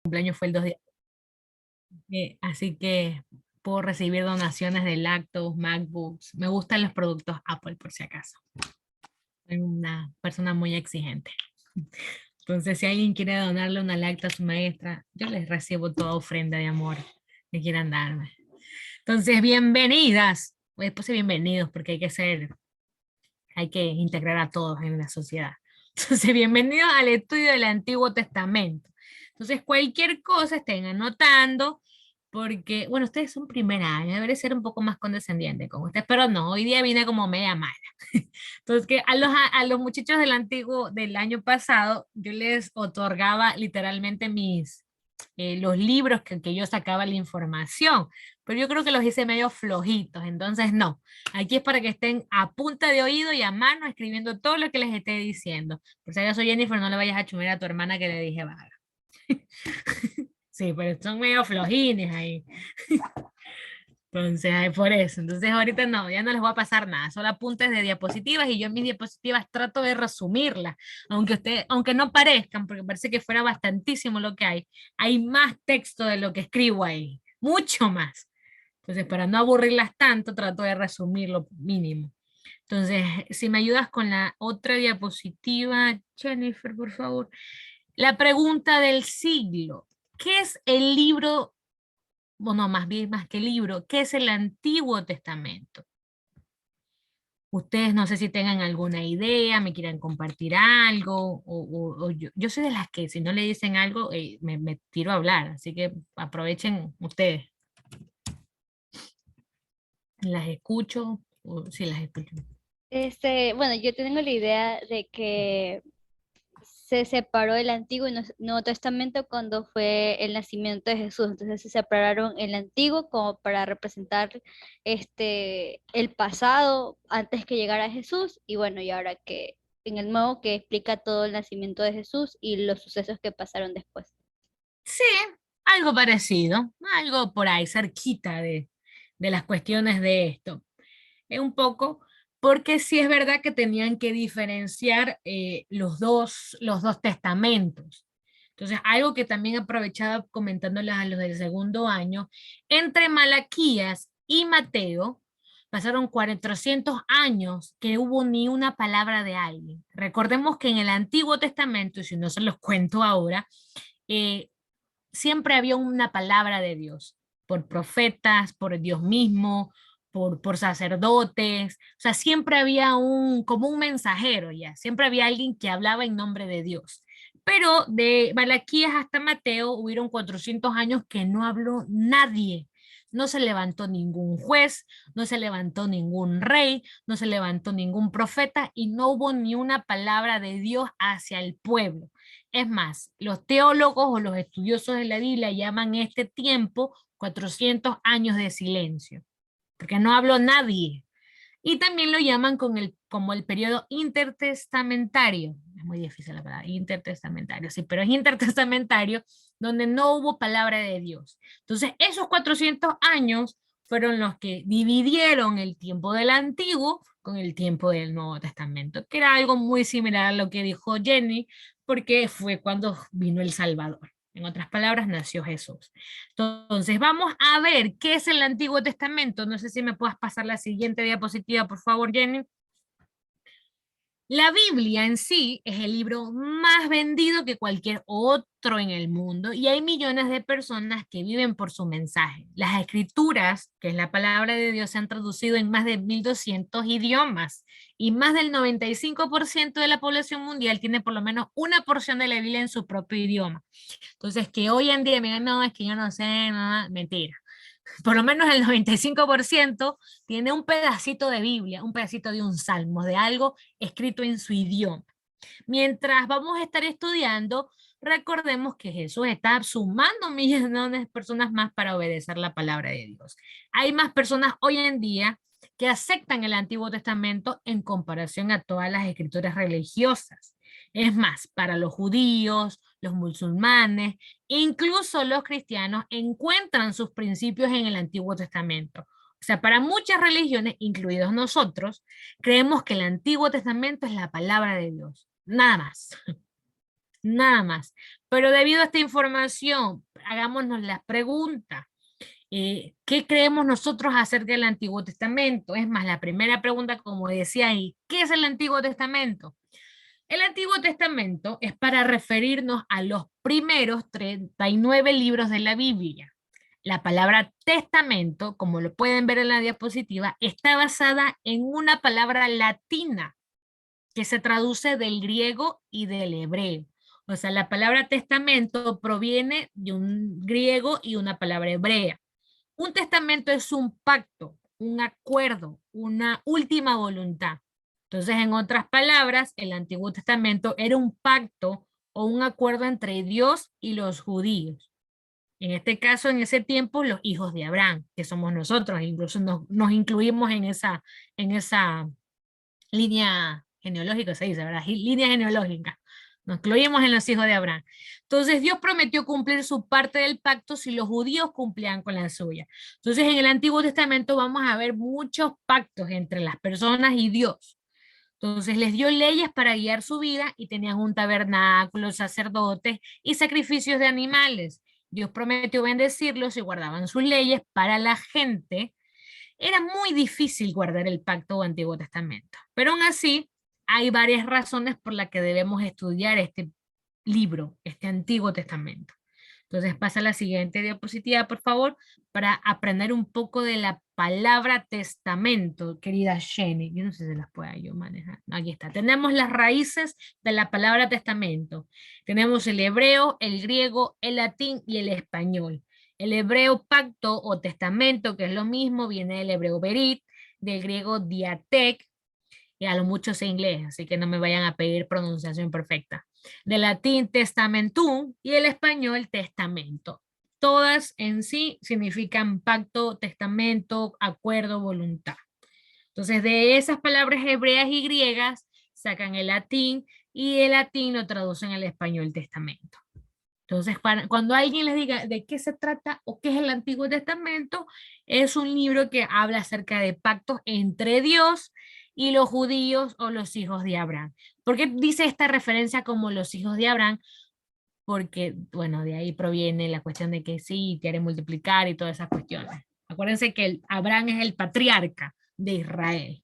cumpleaños fue el 2 de así que puedo recibir donaciones de lactos, MacBooks. Me gustan los productos Apple, por si acaso. Soy una persona muy exigente. Entonces, si alguien quiere donarle una lacta a su maestra, yo les recibo toda ofrenda de amor que quieran darme. Entonces, bienvenidas. Después de bienvenidos, porque hay que integrar a todos en la sociedad. Entonces, bienvenidos al estudio del Antiguo Testamento. Entonces, cualquier cosa estén anotando, porque, bueno, ustedes son primer año, debería ser un poco más condescendiente con ustedes, pero no, hoy día vine como media mala. Entonces, que a los muchachos del antiguo, del año pasado, yo les otorgaba literalmente los libros que yo sacaba la información, pero yo creo que los hice medio flojitos, entonces no. Aquí es para que estén a punta de oído y a mano escribiendo todo lo que les esté diciendo. Por si acaso, Jennifer, no le vayas a chumir a tu hermana que le dije vaga. Sí, pero son medio flojines ahí. Entonces, por eso. Entonces, ahorita no, ya no les voy a pasar nada, solo apuntes de diapositivas y yo en mis diapositivas trato de resumirlas, aunque no parezcan, porque parece que fuera bastantísimo lo que hay más texto de lo que escribo ahí, mucho más. Entonces, para no aburrirlas tanto, trato de resumir lo mínimo. Entonces, si me ayudas con la otra diapositiva, Jennifer, por favor. La pregunta del siglo. ¿Qué es el libro? Bueno, más bien más que libro, ¿qué es el Antiguo Testamento? Ustedes no sé si tengan alguna idea, me quieran compartir algo, o yo soy de las que si no le dicen algo, me tiro a hablar, así que aprovechen ustedes. Las escucho, o si las escucho. Bueno, yo tengo la idea de que se separó el Antiguo y Nuevo Testamento cuando fue el nacimiento de Jesús. Entonces se separaron el Antiguo como para representar el pasado antes que llegara Jesús y bueno, y ahora que en el Nuevo que explica todo el nacimiento de Jesús y los sucesos que pasaron después. Sí, algo parecido, algo por ahí, cerquita de las cuestiones de esto. Un poco, porque sí es verdad que tenían que diferenciar los dos testamentos. Entonces, algo que también aprovechaba comentándoles a los del segundo año, entre Malaquías y Mateo, pasaron 400 años que hubo ni una palabra de alguien. Recordemos que en el Antiguo Testamento, y si no se los cuento ahora, eh, siempre había una palabra de Dios, por profetas, por Dios mismo, por sacerdotes, o sea, siempre había como un mensajero ya, siempre había alguien que hablaba en nombre de Dios. Pero de Malaquías hasta Mateo hubieron 400 años que no habló nadie. No se levantó ningún juez, no se levantó ningún rey, no se levantó ningún profeta y no hubo ni una palabra de Dios hacia el pueblo. Es más, los teólogos o los estudiosos de la Biblia llaman este tiempo 400 años de silencio, porque no habló nadie. Y también lo llaman como el periodo intertestamentario. Es muy difícil la palabra, intertestamentario, sí, pero es intertestamentario donde no hubo palabra de Dios. Entonces, esos 400 años fueron los que dividieron el tiempo del Antiguo con el tiempo del Nuevo Testamento, que era algo muy similar a lo que dijo Jenny, porque fue cuando vino el Salvador. En otras palabras, nació Jesús. Entonces, vamos a ver qué es el Antiguo Testamento. No sé si me puedas pasar la siguiente diapositiva, por favor, Jenny. La Biblia en sí es el libro más vendido que cualquier otro en el mundo y hay millones de personas que viven por su mensaje. Las escrituras, que es la palabra de Dios, se han traducido en más de 1200 idiomas y más del 95% de la población mundial tiene por lo menos una porción de la Biblia en su propio idioma. Entonces, que hoy en día me digan, no, es que yo no sé, nada, mentira. Por lo menos el 95% tiene un pedacito de Biblia, un pedacito de un salmo, de algo escrito en su idioma. Mientras vamos a estar estudiando, recordemos que Jesús está sumando millones de personas más para obedecer la palabra de Dios. Hay más personas hoy en día que aceptan el Antiguo Testamento en comparación a todas las escrituras religiosas. Es más, para los judíos, los musulmanes, incluso los cristianos encuentran sus principios en el Antiguo Testamento. O sea, para muchas religiones, incluidos nosotros, creemos que el Antiguo Testamento es la palabra de Dios, nada más. nada más. Pero debido a esta información, hagámonos la pregunta. ¿Qué creemos nosotros acerca del Antiguo Testamento? Es más, la primera pregunta, como decía ahí, ¿qué es el Antiguo Testamento? El Antiguo Testamento es para referirnos a los primeros 39 libros de la Biblia. La palabra testamento, como lo pueden ver en la diapositiva, está basada en una palabra latina que se traduce del griego y del hebreo. O sea, la palabra testamento proviene de un griego y una palabra hebrea. Un testamento es un pacto, un acuerdo, una última voluntad. Entonces, en otras palabras, el Antiguo Testamento era un pacto o un acuerdo entre Dios y los judíos. En este caso, en ese tiempo, los hijos de Abraham, que somos nosotros, incluso nos incluimos en esa línea genealógica, se dice, ¿verdad? Línea genealógica. Nos incluimos en los hijos de Abraham. Entonces Dios prometió cumplir su parte del pacto si los judíos cumplían con la suya. Entonces en el Antiguo Testamento vamos a ver muchos pactos entre las personas y Dios. Entonces les dio leyes para guiar su vida y tenían un tabernáculo, sacerdotes y sacrificios de animales. Dios prometió bendecirlos y guardaban sus leyes para la gente. Era muy difícil guardar el pacto o Antiguo Testamento, pero aún así hay varias razones por las que debemos estudiar este libro, este Antiguo Testamento. Entonces pasa a la siguiente diapositiva, por favor, para aprender un poco de la palabra testamento, querida Jenny. Yo no sé si las pueda yo manejar. Aquí está. Tenemos las raíces de la palabra testamento. Tenemos el hebreo, el griego, el latín y el español. El hebreo pacto o testamento, que es lo mismo, viene del hebreo berit, del griego diatek, y a lo mucho sé inglés, así que no me vayan a pedir pronunciación perfecta. Del latín testamentum y el español testamento. Todas en sí significan pacto, testamento, acuerdo, voluntad. Entonces, de esas palabras hebreas y griegas sacan el latín y el latín lo traducen al español testamento. Entonces, cuando alguien les diga de qué se trata o qué es el Antiguo Testamento, es un libro que habla acerca de pactos entre Dios y los judíos o los hijos de Abraham. ¿Por qué dice esta referencia como los hijos de Abraham? Porque, bueno, de ahí proviene la cuestión de que sí, te haré multiplicar y todas esas cuestiones. Acuérdense que Abraham es el patriarca de Israel.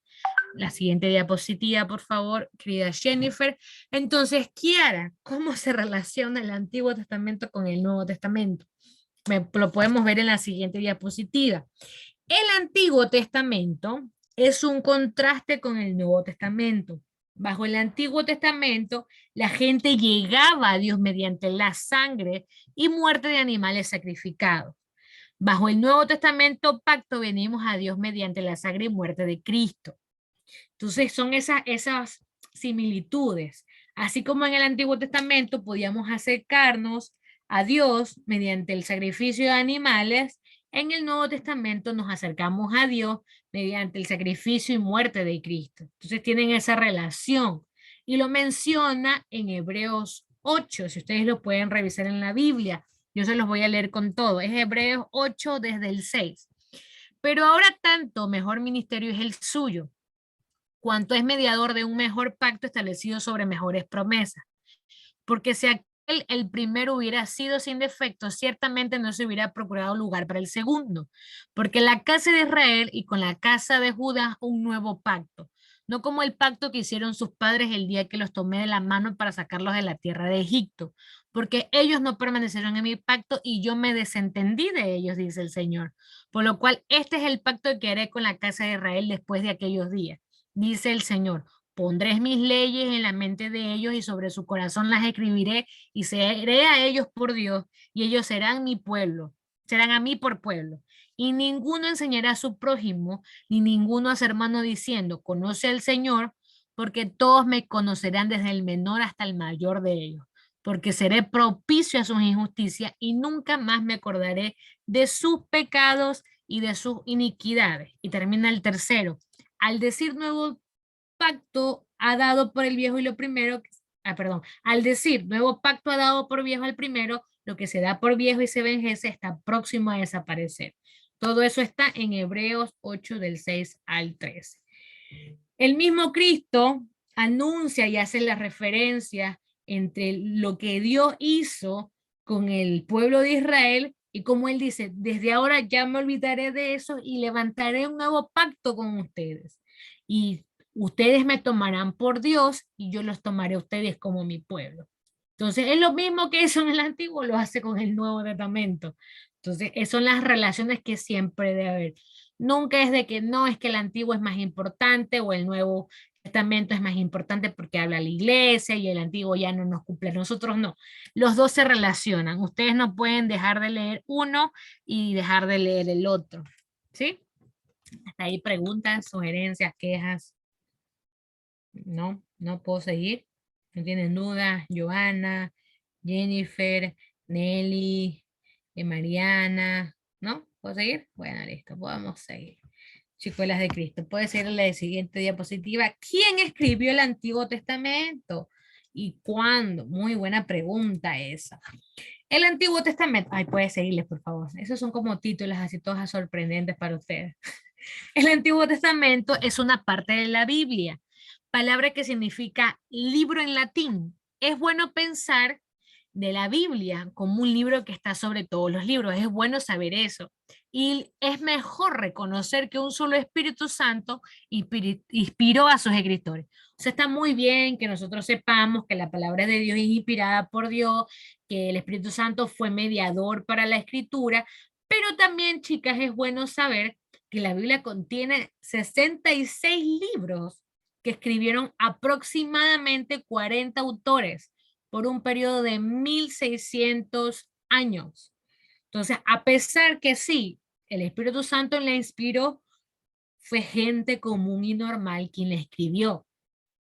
La siguiente diapositiva, por favor, querida Jennifer. Entonces, Kiara, ¿cómo se relaciona el Antiguo Testamento con el Nuevo Testamento? Lo podemos ver en la siguiente diapositiva. El Antiguo Testamento es un contraste con el Nuevo Testamento. Bajo el Antiguo Testamento, la gente llegaba a Dios mediante la sangre y muerte de animales sacrificados. Bajo el Nuevo Testamento, pacto, venimos a Dios mediante la sangre y muerte de Cristo. Entonces son esas similitudes. Así como en el Antiguo Testamento podíamos acercarnos a Dios mediante el sacrificio de animales, en el Nuevo Testamento nos acercamos a Dios mediante el sacrificio y muerte de Cristo. Entonces tienen esa relación y lo menciona en Hebreos 8, si ustedes lo pueden revisar en la Biblia. Yo se los voy a leer con todo. Es Hebreos 8 desde el 6. Pero ahora tanto mejor ministerio es el suyo, cuanto es mediador de un mejor pacto establecido sobre mejores promesas. Porque si aquel, el primero hubiera sido sin defecto, ciertamente no se hubiera procurado lugar para el segundo, porque la casa de Israel y con la casa de Judá un nuevo pacto, no como el pacto que hicieron sus padres el día que los tomé de la mano para sacarlos de la tierra de Egipto, porque ellos no permanecieron en mi pacto y yo me desentendí de ellos, dice el Señor. Por lo cual, este es el pacto que haré con la casa de Israel después de aquellos días, dice el Señor. Pondré mis leyes en la mente de ellos y sobre su corazón las escribiré y seré a ellos por Dios y ellos serán mi pueblo, serán a mí por pueblo. Y ninguno enseñará a su prójimo ni ninguno a su hermano diciendo, conoce al Señor, porque todos me conocerán desde el menor hasta el mayor de ellos, porque seré propicio a sus injusticias y nunca más me acordaré de sus pecados y de sus iniquidades. Y termina el tercero. Al decir nuevo pacto ha dado por el viejo y lo primero, perdón, al decir nuevo pacto ha dado por viejo al primero, lo que se da por viejo y se envejece está próximo a desaparecer. Todo eso está en Hebreos 8 del 6 al 13. El mismo Cristo anuncia y hace la referencia entre lo que Dios hizo con el pueblo de Israel y como él dice, desde ahora ya me olvidaré de eso y levantaré un nuevo pacto con ustedes. Y ustedes me tomarán por Dios y yo los tomaré a ustedes como mi pueblo. Entonces, es lo mismo que hizo en el Antiguo, lo hace con el Nuevo Testamento. Entonces, esas son las relaciones que siempre debe haber. Nunca es de que no, es que el Antiguo es más importante o el Nuevo Testamento es más importante porque habla la iglesia y el Antiguo ya no nos cumple. Nosotros no. Los dos se relacionan. Ustedes no pueden dejar de leer uno y dejar de leer el otro. ¿Sí? Hasta ahí preguntas, sugerencias, quejas. No, no puedo seguir. No tienen dudas. Joana, Jennifer, Nelly, Mariana. ¿No? ¿Puedo seguir? Bueno, listo, podemos seguir. Chicuelas de Cristo. Puede ser la siguiente diapositiva. ¿Quién escribió el Antiguo Testamento? ¿Y cuándo? Muy buena pregunta esa. El Antiguo Testamento. Ay, puede seguirles, por favor. Esos son como títulos así todas sorprendentes para ustedes. El Antiguo Testamento es una parte de la Biblia, palabra que significa libro en latín. Es bueno pensar de la Biblia como un libro que está sobre todos los libros. Es bueno saber eso. Y es mejor reconocer que un solo Espíritu Santo inspiró a sus escritores. O sea, está muy bien que nosotros sepamos que la palabra de Dios es inspirada por Dios, que el Espíritu Santo fue mediador para la escritura, pero también, chicas, es bueno saber que la Biblia contiene 66 libros que escribieron aproximadamente 40 autores por un periodo de 1600 años. Entonces, a pesar que sí, el Espíritu Santo la inspiró, fue gente común y normal quien la escribió. O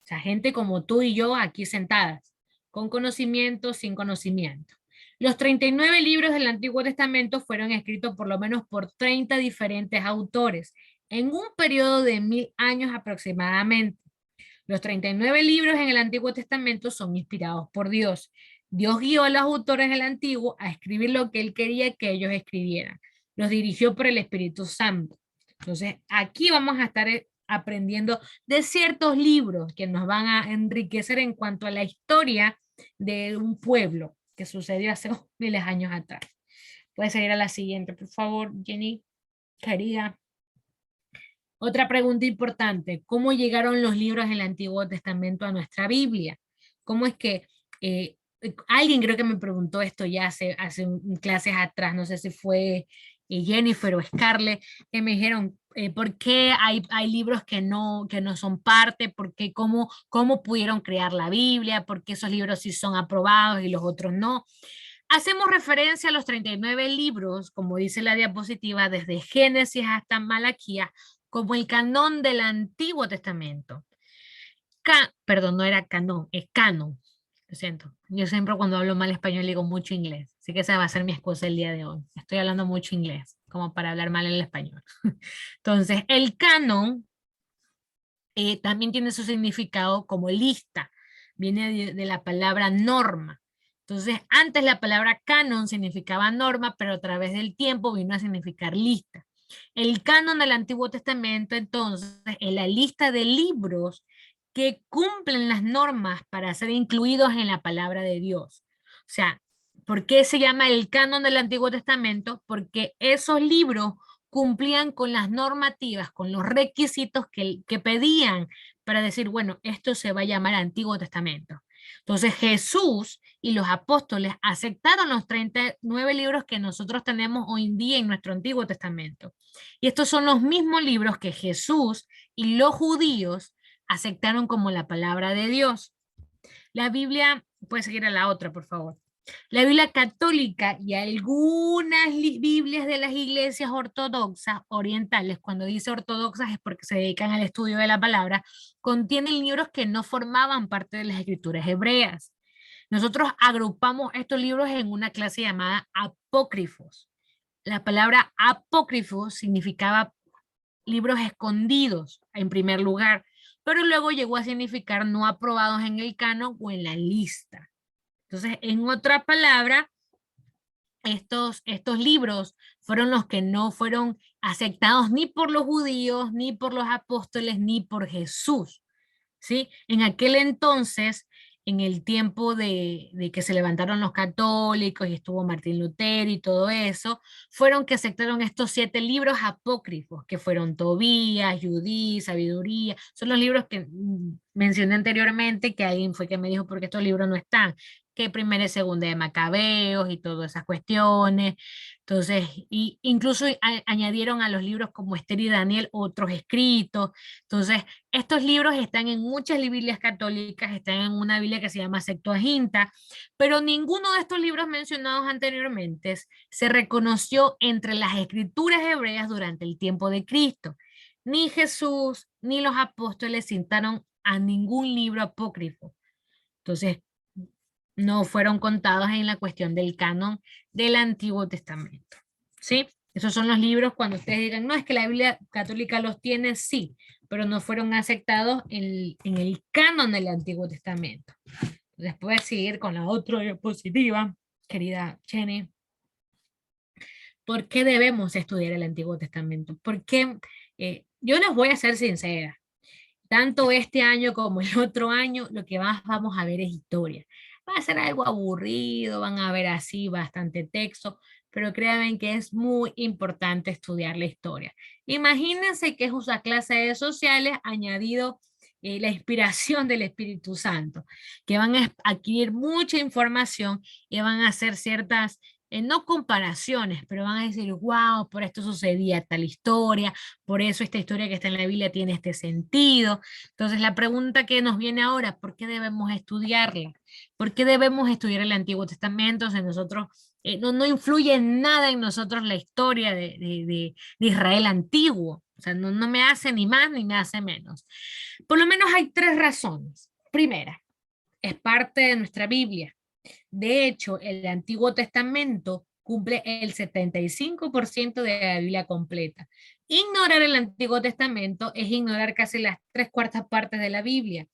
sea, gente como tú y yo aquí sentadas, con conocimiento, sin conocimiento. Los 39 libros del Antiguo Testamento fueron escritos por lo menos por 30 diferentes autores en un periodo de 1000 años aproximadamente. Los 39 libros en el Antiguo Testamento son inspirados por Dios. Dios guió a los autores del Antiguo a escribir lo que Él quería que ellos escribieran. Los dirigió por el Espíritu Santo. Entonces, aquí vamos a estar aprendiendo de ciertos libros que nos van a enriquecer en cuanto a la historia de un pueblo que sucedió hace miles de años atrás. Puedes seguir a la siguiente, por favor, Jenny, querida. Otra pregunta importante, ¿cómo llegaron los libros del Antiguo Testamento a nuestra Biblia? ¿Cómo es que alguien creo que me preguntó esto ya hace clases atrás, no sé si fue Jennifer o Scarlett, que me dijeron, ¿por qué hay libros que no son parte? ¿Por qué cómo pudieron crear la Biblia? ¿Por qué esos libros sí son aprobados y los otros no? Hacemos referencia a los 39 libros, como dice la diapositiva, desde Génesis hasta Malaquías, como el canón del Antiguo Testamento. Perdón, no era canón, es canon. Lo siento. Yo siempre cuando hablo mal español digo mucho inglés. Así que esa va a ser mi excusa el día de hoy. Estoy hablando mucho inglés, como para hablar mal el español. Entonces, el canon también tiene su significado como lista. Viene de la palabra norma. Entonces, antes la palabra canon significaba norma, pero a través del tiempo vino a significar lista. El canon del Antiguo Testamento, entonces, es la lista de libros que cumplen las normas para ser incluidos en la palabra de Dios. O sea, ¿por qué se llama el canon del Antiguo Testamento? Porque esos libros cumplían con las normativas, con los requisitos que pedían para decir, bueno, esto se va a llamar Antiguo Testamento. Entonces Jesús y los apóstoles aceptaron los 39 libros que nosotros tenemos hoy en día en nuestro Antiguo Testamento. Y estos son los mismos libros que Jesús y los judíos aceptaron como la palabra de Dios. La Biblia, puede seguir a la otra, por favor. La Biblia católica y algunas Biblias de las iglesias ortodoxas orientales, cuando dice ortodoxas es porque se dedican al estudio de la palabra, contienen libros que no formaban parte de las escrituras hebreas. Nosotros agrupamos estos libros en una clase llamada apócrifos. La palabra apócrifo significaba libros escondidos en primer lugar, pero luego llegó a significar no aprobados en el canon o en la lista. Entonces, en otra palabra, estos libros fueron los que no fueron aceptados ni por los judíos, ni por los apóstoles, ni por Jesús. ¿Sí? En aquel entonces, en el tiempo de que se levantaron los católicos y estuvo Martín Lutero y todo eso, fueron que aceptaron estos 7 libros apócrifos, que fueron Tobías, Judí, Sabiduría. Son los libros que mencioné anteriormente, que alguien fue que me dijo, porque estos libros no están, que primera y segunda de Macabeos y todas esas cuestiones. Entonces, y incluso añadieron a los libros como Esther y Daniel otros escritos. Entonces, estos libros están en muchas Biblias católicas, están en una Biblia que se llama Septuaginta, pero ninguno de estos libros mencionados anteriormente se reconoció entre las escrituras hebreas durante el tiempo de Cristo. Ni Jesús ni los apóstoles citaron a ningún libro apócrifo. Entonces, no fueron contados en la cuestión del canon del Antiguo Testamento. ¿Sí? Esos son los libros cuando ustedes digan, no, es que la Biblia católica los tiene, sí, pero no fueron aceptados en el canon del Antiguo Testamento. Después seguir con la otra diapositiva, querida Jenny. ¿Por qué debemos estudiar el Antiguo Testamento? Porque yo les voy a ser sincera, tanto este año como el otro año, lo que más vamos a ver es historia. Va a ser algo aburrido, van a ver así bastante texto, pero créanme que es muy importante estudiar la historia. Imagínense que es una clase de sociales añadido la inspiración del Espíritu Santo, que van a adquirir mucha información y van a hacer ciertas, no comparaciones, pero van a decir, wow, por esto sucedía tal historia, por eso esta historia que está en la Biblia tiene este sentido. Entonces la pregunta que nos viene ahora, ¿por qué debemos estudiarla? ¿Por qué debemos estudiar el Antiguo Testamento si nosotros no influye en nada en nosotros la historia de Israel antiguo? O sea, no me hace ni más ni me hace menos. Por lo menos hay 3 razones. Primera, es parte de nuestra Biblia. De hecho, el Antiguo Testamento cumple el 75% de la Biblia completa. Ignorar el Antiguo Testamento es ignorar casi las 3/4 partes de la Biblia.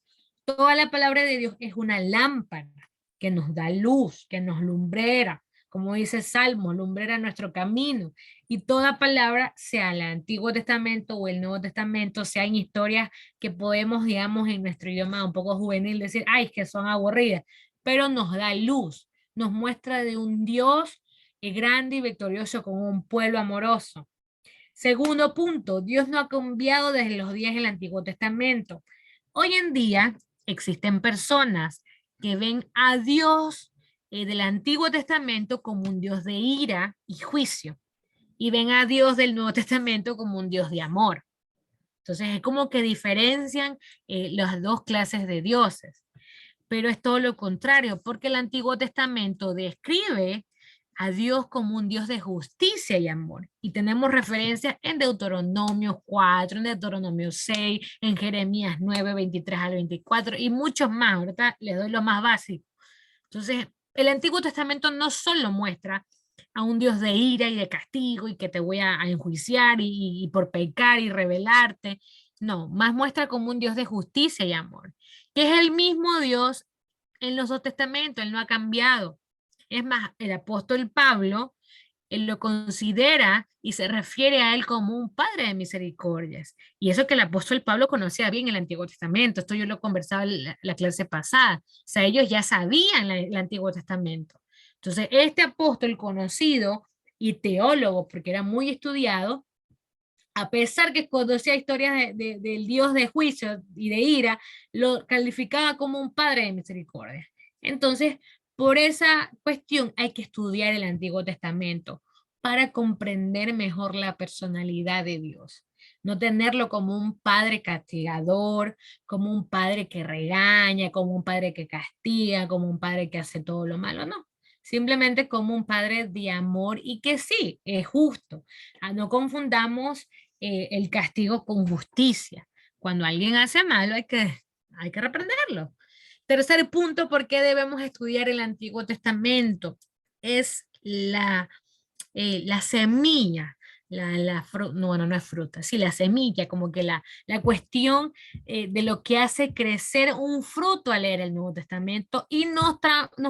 Toda la palabra de Dios es una lámpara que nos da luz, que nos lumbrera, como dice el Salmo, lumbrera nuestro camino. Y toda palabra, sea el Antiguo Testamento o el Nuevo Testamento, sean historias que podemos, digamos, en nuestro idioma un poco juvenil decir, ay, es que son aburridas, pero nos da luz, nos muestra de un Dios grande y victorioso con un pueblo amoroso. Segundo punto, Dios no ha cambiado desde los días del Antiguo Testamento. Hoy en día existen personas que ven a Dios del Antiguo Testamento como un Dios de ira y juicio, y ven a Dios del Nuevo Testamento como un Dios de amor. Entonces es como que diferencian las dos clases de dioses, pero es todo lo contrario, porque el Antiguo Testamento describe a Dios como un Dios de justicia y amor. Y tenemos referencias en Deuteronomio 4, en Deuteronomio 6, en Jeremías 9, 23 al 24 y muchos más. Ahorita les doy lo más básico. Entonces, el Antiguo Testamento no solo muestra a un Dios de ira y de castigo y que te voy a enjuiciar y por pecar y rebelarte. No, más muestra como un Dios de justicia y amor, que es el mismo Dios en los dos testamentos, Él no ha cambiado. Es más, el apóstol Pablo, él lo considera y se refiere a él como un padre de misericordias. Y eso que el apóstol Pablo conocía bien el Antiguo Testamento, esto yo lo conversaba en la clase pasada, o sea, ellos ya sabían el Antiguo Testamento. Entonces, este apóstol conocido y teólogo, porque era muy estudiado, a pesar que conocía historias del Dios de juicio y de ira, lo calificaba como un padre de misericordia. Entonces, por esa cuestión hay que estudiar el Antiguo Testamento para comprender mejor la personalidad de Dios. No tenerlo como un padre castigador, como un padre que regaña, como un padre que castiga, como un padre que hace todo lo malo, no. Simplemente como un padre de amor y que sí, es justo. No confundamos el castigo con justicia. Cuando alguien hace malo hay que reprenderlo. Tercer punto, ¿por qué debemos estudiar el Antiguo Testamento? Es la semilla, no, bueno, no es fruta, sí, la semilla, como que la cuestión de lo que hace crecer un fruto al leer el Nuevo Testamento y nos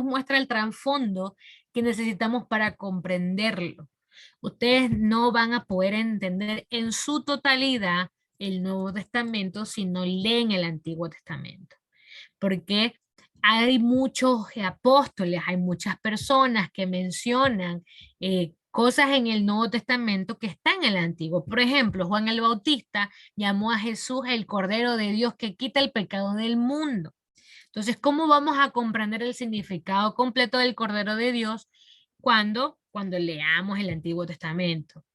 muestra el trasfondo que necesitamos para comprenderlo. Ustedes no van a poder entender en su totalidad el Nuevo Testamento si no leen el Antiguo Testamento, porque hay muchos apóstoles, hay muchas personas que mencionan cosas en el Nuevo Testamento que están en el Antiguo. Por ejemplo, Juan el Bautista llamó a Jesús el Cordero de Dios que quita el pecado del mundo. Entonces, ¿cómo vamos a comprender el significado completo del Cordero de Dios cuando leamos el Antiguo Testamento?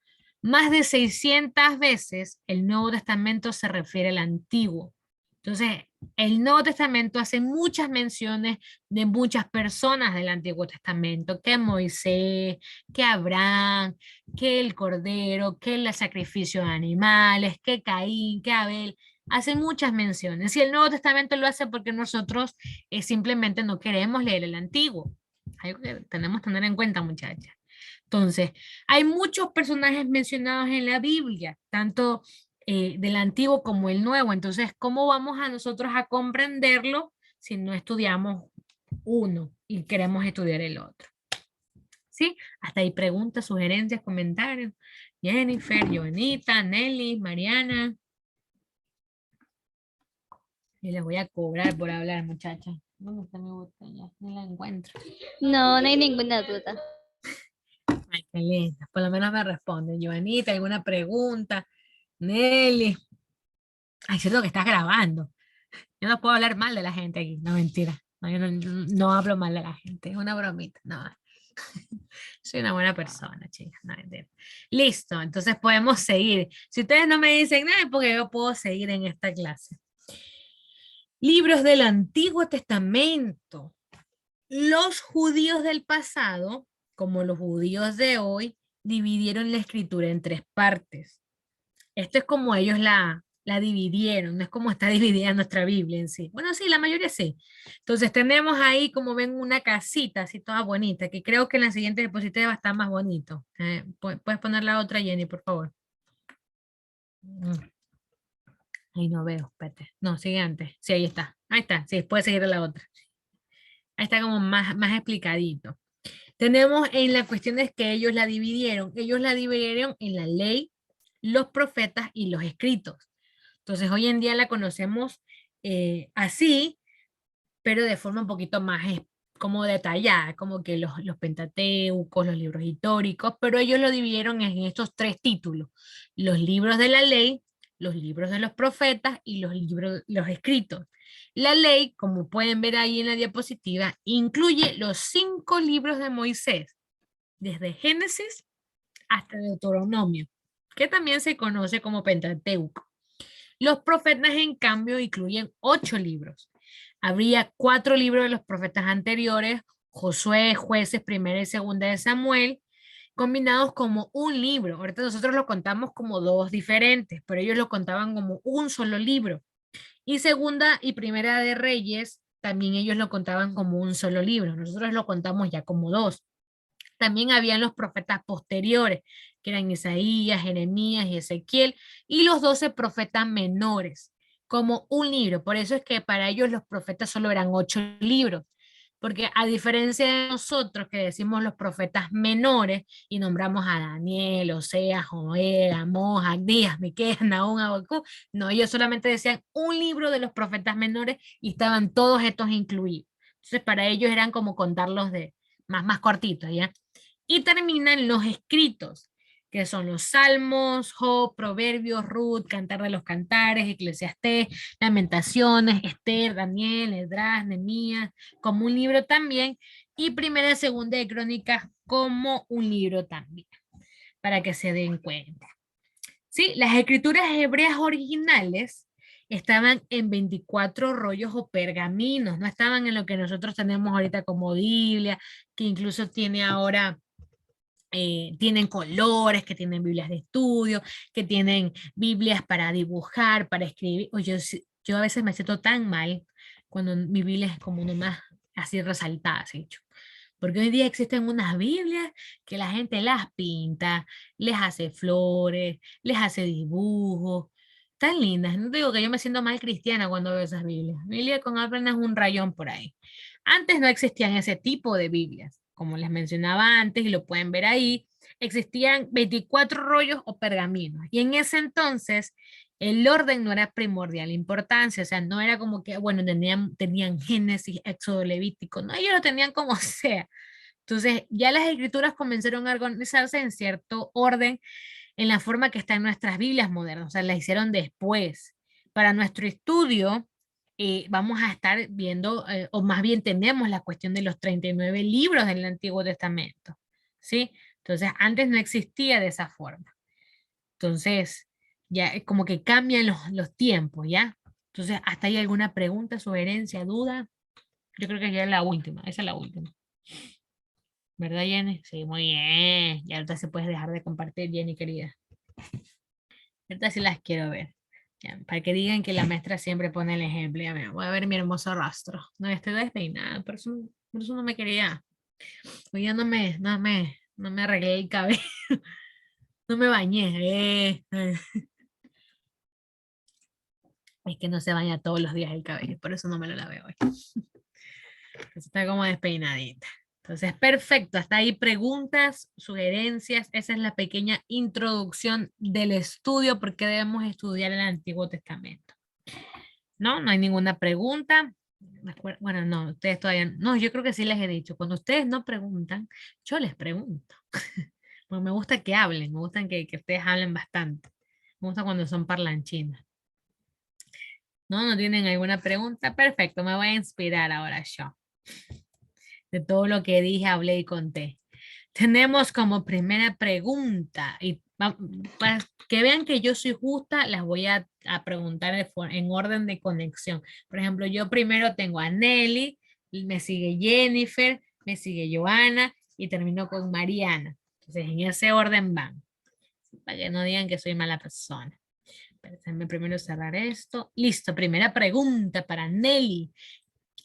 Más de 600 veces el Nuevo Testamento se refiere al Antiguo. Entonces, el Nuevo Testamento hace muchas menciones de muchas personas del Antiguo Testamento, que Moisés, que Abraham, que el Cordero, que el sacrificio de animales, que Caín, que Abel. Hace muchas menciones. Y el Nuevo Testamento lo hace porque nosotros simplemente no queremos leer el Antiguo. Algo que tenemos que tener en cuenta, muchachas. Entonces, hay muchos personajes mencionados en la Biblia, tanto del Antiguo como el Nuevo. Entonces, ¿cómo vamos a nosotros a comprenderlo si no estudiamos uno y queremos estudiar el otro? ¿Sí? Hasta ahí preguntas, sugerencias, comentarios. Jennifer, Joanita, Nelly, Mariana. Y les voy a cobrar por hablar, muchachas. ¿Dónde está mi botella? No la encuentro. No, no hay ninguna duda. Ay, qué linda. Por lo menos me responden. Joanita, ¿alguna pregunta? Nelly. Ay, cierto que estás grabando. Yo no puedo hablar mal de la gente aquí. No, mentira. No, yo no hablo mal de la gente. Es una bromita. No. Soy una buena persona, chicas. No, mentira. Listo. Entonces podemos seguir. Si ustedes no me dicen nada, es porque yo puedo seguir en esta clase. Libros del Antiguo Testamento. Los judíos del pasado, como los judíos de hoy, dividieron la escritura en tres partes. Esto es como ellos la dividieron, no es como está dividida nuestra Biblia en sí. Bueno, sí, la mayoría sí. Entonces tenemos ahí, como ven, una casita así toda bonita, que creo que en la siguiente diapositiva va a estar más bonito. ¿Puedes poner la otra, Jenny, por favor? Ahí no veo, espérate. No, sigue antes. Sí, ahí está. Ahí está, sí, puede seguir a la otra. Ahí está como más explicadito. Tenemos en las cuestiones que ellos la dividieron. Ellos la dividieron en la ley, los profetas y los escritos. Entonces, hoy en día la conocemos así, pero de forma un poquito más como detallada, como que los Pentateucos, los libros históricos, pero ellos lo dividieron en estos tres títulos: los libros de la ley, los libros de los profetas y los libros, los escritos. La ley, como pueden ver ahí en la diapositiva, incluye los 5 libros de Moisés, desde Génesis hasta Deuteronomio, que también se conoce como Pentateuco. Los profetas, en cambio, incluyen 8 libros. Habría 4 libros de los profetas anteriores: Josué, Jueces, Primera y Segunda de Samuel, combinados como un libro. Ahorita nosotros lo contamos como dos diferentes, pero ellos lo contaban como un solo libro. Y Segunda y Primera de Reyes, también ellos lo contaban como un solo libro. Nosotros lo contamos ya como dos. También habían los profetas posteriores, que eran Isaías, Jeremías y Ezequiel, y los 12 profetas menores, como un libro. Por eso es que para ellos los profetas solo eran 8 libros, porque a diferencia de nosotros que decimos los profetas menores y nombramos a Daniel, Oseas, Joel, Amós, Abdías, Miqueas, Nahum, Habacuc, no, ellos solamente decían un libro de los profetas menores y estaban todos estos incluidos. Entonces para ellos eran como contarlos de más cortitos, ¿ya? Y terminan los escritos, que son los Salmos, Job, Proverbios, Ruth, Cantar de los Cantares, Eclesiastés, Lamentaciones, Esther, Daniel, Esdras, Nehemías, como un libro también, y Primera y Segunda de Crónicas como un libro también, para que se den cuenta. Sí, las escrituras hebreas originales estaban en 24 rollos o pergaminos, no estaban en lo que nosotros tenemos ahorita como Biblia, que incluso tiene ahora tienen colores, que tienen Biblias de estudio, que tienen Biblias para dibujar, para escribir. Oye, yo a veces me siento tan mal cuando mi Biblia es como una más así resaltada, así hecho. Porque hoy día existen unas Biblias que la gente las pinta, les hace flores, les hace dibujos, tan lindas. No digo que yo me siento mal cristiana cuando veo esas Biblias. Biblia con apenas un rayón por ahí. Antes no existían ese tipo de Biblias, como les mencionaba antes, y lo pueden ver ahí. Existían 24 rollos o pergaminos. Y en ese entonces El orden no era primordial importancia, o sea, no era como que, bueno, tenían Génesis, Éxodo, Levítico, no, ellos lo tenían como sea. Entonces, ya las escrituras comenzaron a organizarse en cierto orden en la forma que está en nuestras Biblias modernas, o sea, las hicieron después. Para nuestro estudio, vamos a estar viendo, o más bien tenemos la cuestión de los 39 libros del Antiguo Testamento, ¿sí? Entonces, antes no existía de esa forma. Entonces, ya es como que cambian los tiempos, ¿ya? Entonces, ¿hasta ahí alguna pregunta, sugerencia, duda? Yo creo que ya es la última, esa es la última. ¿Verdad, Jenny? Sí, muy bien. Ya ahorita se puedes dejar de compartir, Jenny, querida. Ahorita sí las quiero ver. Ya, para que digan que la maestra siempre pone el ejemplo. Ya me voy a ver mi hermoso rostro. No estoy despeinada, por eso no me quería. Hoy ya no me arreglé el cabello. No me bañé. Es que no se baña todos los días el cabello, por eso no me lo lavé hoy. Entonces está como despeinadita. Entonces, perfecto. Hasta ahí preguntas, sugerencias. Esa es la pequeña introducción del estudio, porque debemos estudiar el Antiguo Testamento. ¿No? No hay ninguna pregunta. Bueno, no, ustedes todavía no, yo creo que sí les he dicho. Cuando ustedes no preguntan, yo les pregunto. Porque me gusta que hablen, me gusta que ustedes hablen bastante. Me gusta cuando son parlanchinas. ¿No? ¿No tienen alguna pregunta? Perfecto, me voy a inspirar ahora yo. De todo lo que dije, hablé y conté. Tenemos como primera pregunta, y para que vean que yo soy justa, las voy a preguntar en orden de conexión. Por ejemplo, yo primero tengo a Nelly, me sigue Jennifer, me sigue Joana y termino con Mariana. Entonces, en ese orden van, para que no digan que soy mala persona. Déjenme primero cerrar esto. Listo, primera pregunta para Nelly.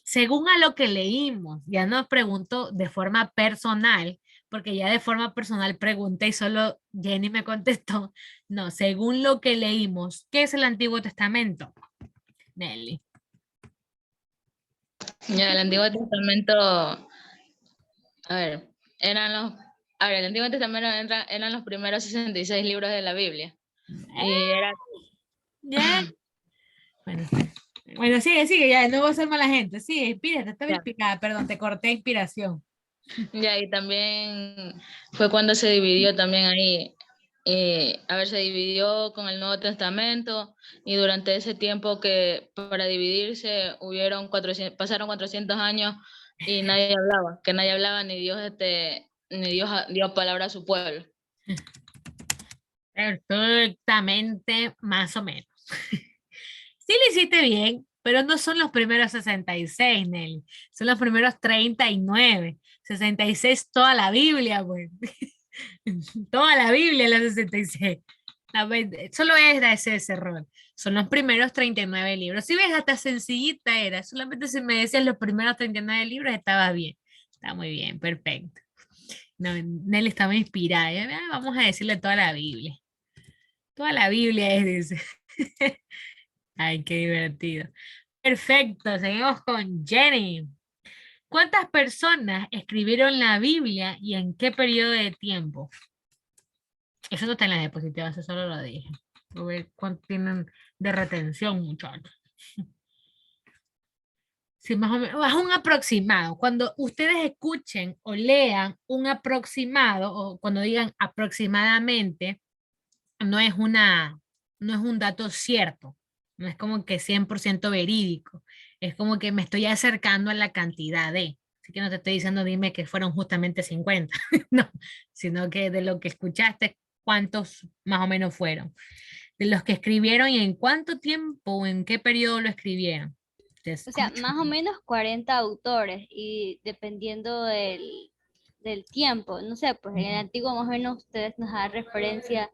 Según a lo que leímos, ya nos preguntó de forma personal, porque ya de forma personal pregunté y solo Jenny me contestó. No, según lo que leímos, ¿qué es el Antiguo Testamento? Nelly. Ya, el Antiguo Testamento, a ver, eran los, a ver, el Antiguo Testamento eran los primeros 66 libros de la Biblia. Y era, ¿Ya? Bueno, bueno, sigue, ya, no voy a ser mala gente. Sí, inspírate, estaba ya, inspirada, perdón, te corté inspiración. ya, y también fue cuando se dividió también ahí, a ver, se dividió con el Nuevo Testamento y durante ese tiempo que para dividirse pasaron 400 años y nadie hablaba ni Dios, ni Dios dio palabra a su pueblo. Perfectamente, más o menos. Sí lo hiciste bien, pero no son los primeros 66, Nelly. Son los primeros 39. 66 toda la Biblia, pues. Toda la Biblia, la 66. Solo era ese error. Son los primeros 39 libros. Si ves, hasta sencillita era. Solamente si me decías los primeros 39 libros, estaba bien. Está muy bien, perfecto. No, Nelly estaba inspirada. Vamos a decirle toda la Biblia. Toda la Biblia es, dice. Ay, qué divertido. Perfecto, seguimos con Jenny. ¿Cuántas personas escribieron la Biblia y en qué periodo de tiempo? Eso no está en las diapositivas, eso solo lo dije. A ver cuánto tienen de retención, muchachos. Sí, más o menos, es un aproximado. Cuando ustedes escuchen o lean un aproximado, o cuando digan aproximadamente, no es no es un dato cierto, no es como que 100% verídico, es como que me estoy acercando a la cantidad de, así que no te estoy diciendo dime que fueron justamente 50, no, sino que de lo que escuchaste, cuántos más o menos fueron, de los que escribieron y en cuánto tiempo o en qué periodo lo escribieron. Te O sea, escucho. más o menos 40 autores y dependiendo del tiempo, no sé, pues en el antiguo más o menos ustedes nos dan referencia,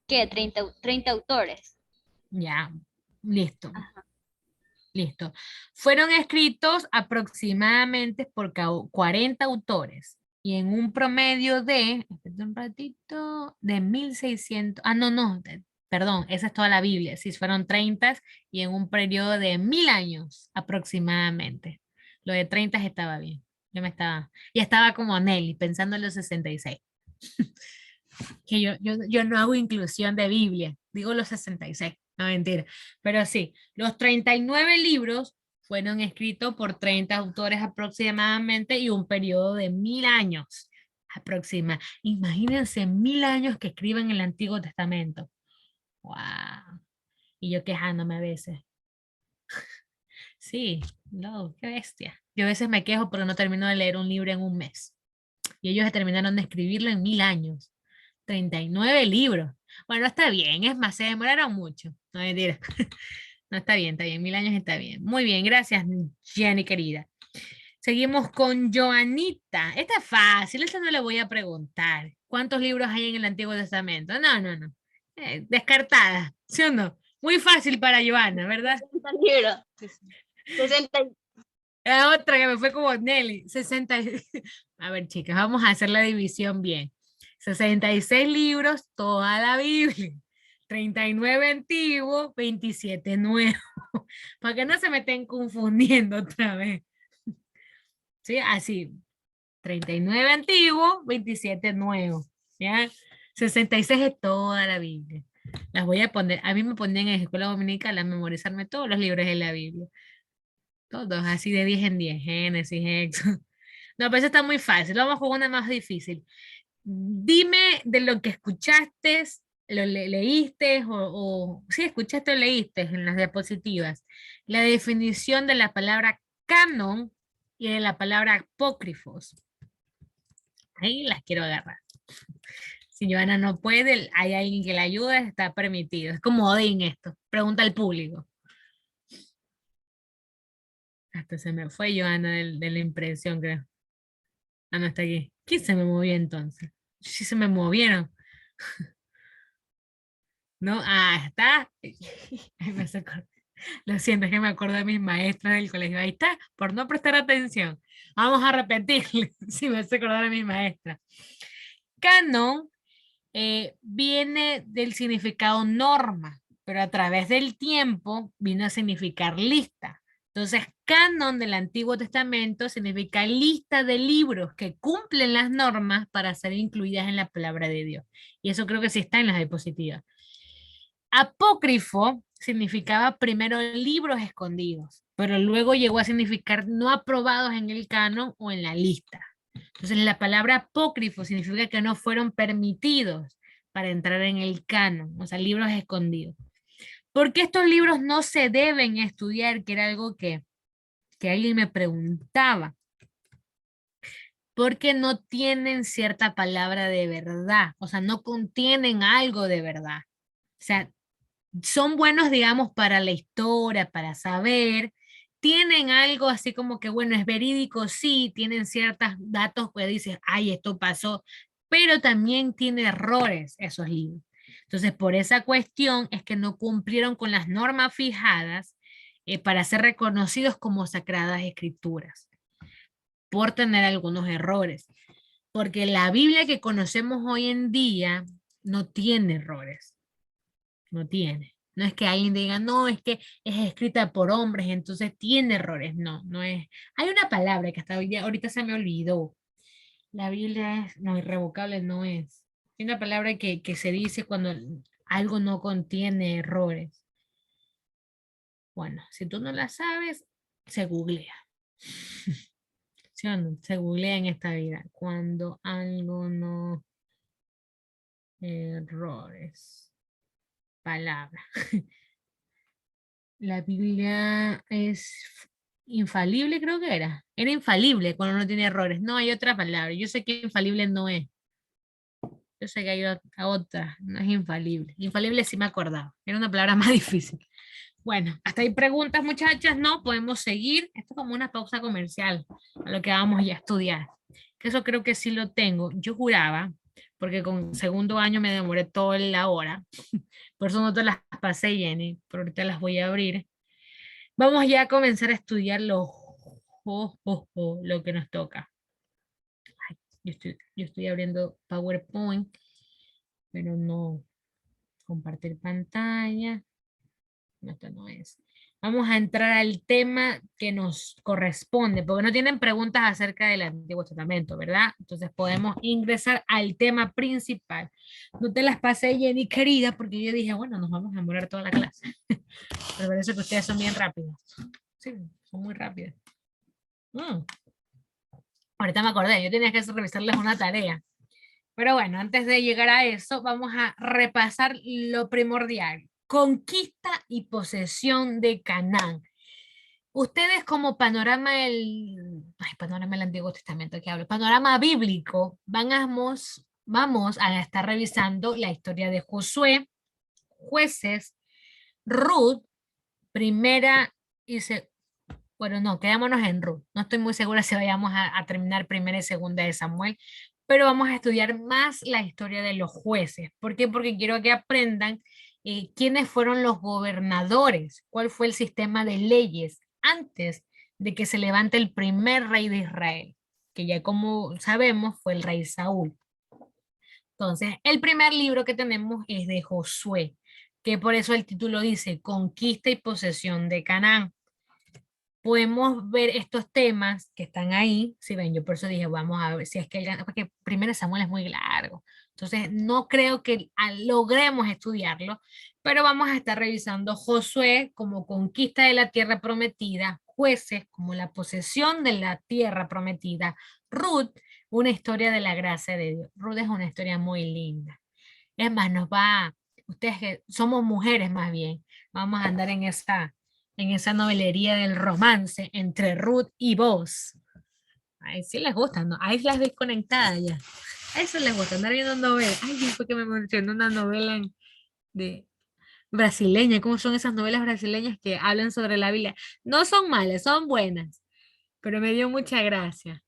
¿qué? 30 autores. Ya, listo. Listo. Fueron escritos aproximadamente por 40 autores y en un promedio de, espérate un ratito, de 1600, perdón, esa es toda la Biblia, sí, fueron 30 y en un periodo de 1000 años aproximadamente. Lo de 30 estaba bien. Ya estaba como Nelly, pensando en los 66. Que yo no hago inclusión de Biblia, digo los 66. No, mentira. Pero sí, los 39 libros fueron escritos por 30 autores aproximadamente y un periodo de 1000 años aproxima. Imagínense 1000 años que escriban el Antiguo Testamento. Wow. Y yo quejándome a veces. Sí, no, qué bestia. Yo a veces me quejo porque no termino de leer un libro en un mes. Y ellos terminaron de escribirlo en 1000 años. 39 libros. Bueno, está bien, es más, se demoraron mucho. No, mentira. No, está bien, 1000 años está bien. Muy bien, gracias, Jenny querida. Seguimos con Joanita. Esta es fácil, esta no le voy a preguntar. ¿Cuántos libros hay en el Antiguo Testamento? No, no, no. Descartada, ¿sí o no? Muy fácil para Joana, ¿verdad? 60 libros. 60. La otra que me fue como Nelly, 60. A ver, chicas, vamos a hacer la división bien. 66 libros, toda la Biblia. 39 antiguos, 27 nuevos. Para que no se me estén confundiendo otra vez. ¿Sí? Así. 39 antiguos, 27 nuevos. ¿Ya? 66 es toda la Biblia. Las voy a poner, a mí me ponían en escuela dominical a memorizarme todos los libros de la Biblia. Todos, así de 10 en 10, Génesis, Éxodo. No, pero eso está muy fácil. Vamos con una más difícil. Dime de lo que escuchaste, leíste sí, escuchaste o leíste en las diapositivas, la definición de la palabra canon y de la palabra apócrifos. Ahí las quiero agarrar. Si Joana no puede, hay alguien que la ayude, está permitido. Es como Odín esto. Pregunta al público. Hasta se me fue Joana de la impresión, creo. Ah, no está aquí. ¿Quién se me movió entonces? Sí se me movieron. ¿No? Ah, está. Ay, Lo siento, es que me acuerdo de mis maestras del colegio. Ahí está, por no prestar atención. Vamos a repetirle, si me hace acordar de mis maestras. Canon viene del significado norma, pero a través del tiempo vino a significar lista. Entonces, canon del Antiguo Testamento significa lista de libros que cumplen las normas para ser incluidas en la palabra de Dios. Y eso creo que sí está en las diapositivas. Apócrifo significaba primero libros escondidos, pero luego llegó a significar no aprobados en el canon o en la lista. Entonces, la palabra apócrifo significa que no fueron permitidos para entrar en el canon, o sea, libros escondidos. ¿Por qué estos libros no se deben estudiar? Que era algo que alguien me preguntaba. Porque no tienen cierta palabra de verdad, o sea, no contienen algo de verdad. O sea, son buenos, digamos, para la historia, para saber. Tienen algo así como que, bueno, es verídico, sí, tienen ciertos datos que dices, ay, esto pasó, pero también tiene errores esos libros. Entonces, por esa cuestión es que no cumplieron con las normas fijadas para ser reconocidos como sagradas escrituras, por tener algunos errores. Porque la Biblia que conocemos hoy en día no tiene errores, no tiene. No es que alguien diga, no, es que es escrita por hombres, entonces tiene errores. No, no es. Hay una palabra que hasta ahorita se me olvidó. La Biblia es, no, irrevocable no es. Hay una palabra que se dice cuando algo no contiene errores. Bueno, si tú no la sabes, se googlea. ¿Sí o no? Se googlea en esta vida. Cuando algo no... Errores. Palabra. La Biblia es infalible, creo que era. Era infalible cuando no tiene errores. No hay otra palabra. Yo sé que infalible no es. Yo sé que hay otra. No es infalible. Infalible sí me acordaba. Era una palabra más difícil. Bueno, hasta ahí preguntas, muchachas. No, podemos seguir. Esto es como una pausa comercial a lo que vamos ya a estudiar. Que eso creo que sí lo tengo. Yo juraba, porque con segundo año me demoré toda la hora. Por eso no te las pasé, Jenny, pero ahorita las voy a abrir. Vamos ya a comenzar a estudiar lo que nos toca. Ay, yo estoy abriendo PowerPoint, pero no compartir pantalla. No, esto no es. vamos a entrar al tema que nos corresponde, porque no tienen preguntas acerca del Antiguo Testamento, ¿verdad? Entonces podemos ingresar al tema principal. No te las pasé, Jenny, querida, porque yo dije, bueno, nos vamos a demorar toda la clase. Pero parece que ustedes son bien rápidos. Sí, son muy rápidos. Ahorita me acordé, yo tenía que revisarles una tarea. Pero bueno, antes de llegar a eso, vamos a repasar lo primordial. Conquista y posesión de Canaán. Ustedes como panorama del Antiguo Testamento que hablo, panorama bíblico, vamos a estar revisando la historia de Josué, Jueces, Ruth, primera y bueno, no, quedémonos en Ruth. No estoy muy segura si vayamos a terminar primera y segunda de Samuel, pero vamos a estudiar más la historia de los jueces. ¿Por qué? Porque quiero que aprendan quiénes fueron los gobernadores, cuál fue el sistema de leyes antes de que se levante el primer rey de Israel, que ya como sabemos fue el rey Saúl. Entonces, el primer libro que tenemos es de Josué, que por eso el título dice Conquista y posesión de Canaán. Podemos ver estos temas que están ahí, si ven, yo por eso dije, vamos a ver si es que porque primero Samuel es muy largo, entonces no creo que logremos estudiarlo, pero vamos a estar revisando Josué como conquista de la tierra prometida, Jueces como la posesión de la tierra prometida, Ruth, una historia de la gracia de Dios. Ruth es una historia muy linda. Es más, ustedes que somos mujeres más bien, vamos a andar en esa novelería del romance entre Ruth y Boaz. Ahí sí les gusta, ¿no? Ahí las desconectadas ya. A eso les gusta, andar viendo novelas. Ay, fue que me mencionó una novela de brasileña. ¿Cómo son esas novelas brasileñas que hablan sobre la Biblia? No son malas, son buenas, pero me dio mucha gracia.